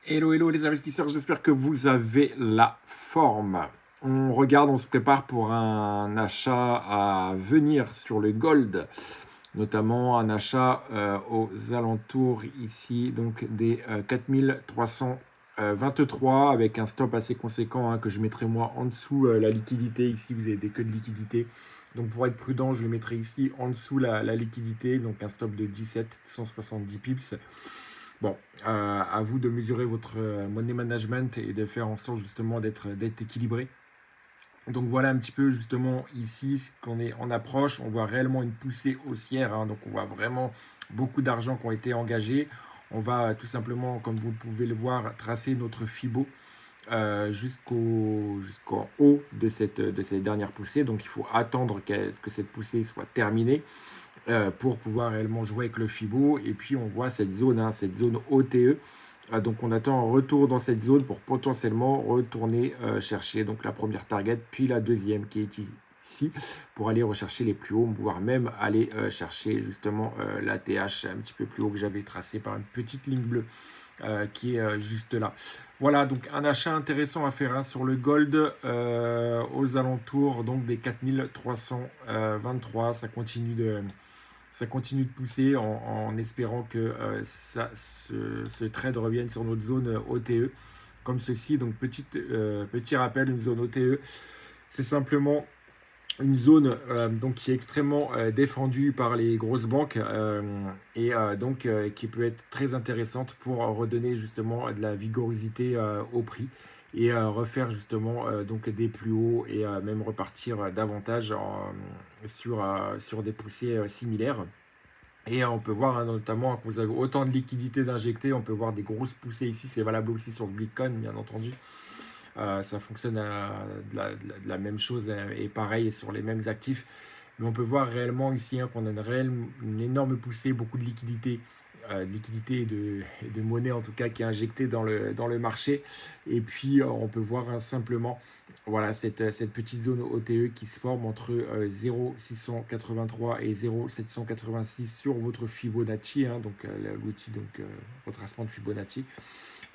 Hello, hello les investisseurs, j'espère que vous avez la forme. On regarde, on se prépare pour un achat à venir sur le gold, notamment un achat aux alentours ici, donc des 4323 avec un stop assez conséquent que je mettrai moi en dessous la liquidité. Ici, vous avez des queues de liquidité. Donc pour être prudent, je le mettrai ici en dessous la liquidité, donc un stop de 17,170 pips. Bon, à vous de mesurer votre money management et de faire en sorte justement d'être équilibré. Donc voilà un petit peu justement ici ce qu'on est en approche. On voit réellement une poussée haussière, donc on voit vraiment beaucoup d'argent qui ont été engagés. On va tout simplement, comme vous pouvez le voir, tracer notre Fibo jusqu'en haut de cette dernière poussée. Donc il faut attendre que cette poussée soit terminée pour pouvoir réellement jouer avec le Fibo. Et puis on voit cette zone OTE. Donc on attend un retour dans cette zone pour potentiellement retourner chercher donc la première target, puis la deuxième qui est ici, pour aller rechercher les plus hauts, voire même aller chercher justement la TH un petit peu plus haut que j'avais tracé par une petite ligne bleue qui est juste là. Voilà, donc un achat intéressant à faire sur le gold aux alentours donc des 4323. Ça continue de pousser en espérant que ce trade revienne sur notre zone OTE comme ceci. Donc petit rappel, une zone OTE, c'est simplement une zone donc qui est extrêmement défendue par les grosses banques et donc qui peut être très intéressante pour redonner justement de la vigorosité au prix et refaire justement donc des plus hauts et même repartir davantage sur des poussées similaires. Et on peut voir notamment quand vous avez autant de liquidités d'injecter, on peut voir des grosses poussées ici. C'est valable aussi sur le Bitcoin, bien entendu. Ça fonctionne de la même chose et pareil sur les mêmes actifs. Mais on peut voir réellement ici qu'on a une énorme poussée, beaucoup de liquidités, et de monnaie en tout cas qui est injectée dans le marché. Et puis on peut voir simplement voilà, cette petite zone OTE qui se forme entre 0,683 et 0,786 sur votre Fibonacci, donc l'outil retracement de Fibonacci.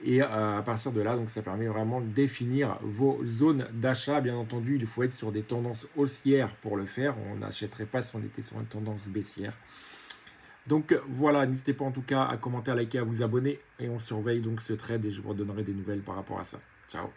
Et à partir de là, donc ça permet vraiment de définir vos zones d'achat. Bien entendu, il faut être sur des tendances haussières pour le faire. On n'achèterait pas si on était sur une tendance baissière. Donc voilà, n'hésitez pas en tout cas à commenter, à liker, à vous abonner. Et on surveille donc ce trade et je vous redonnerai des nouvelles par rapport à ça. Ciao.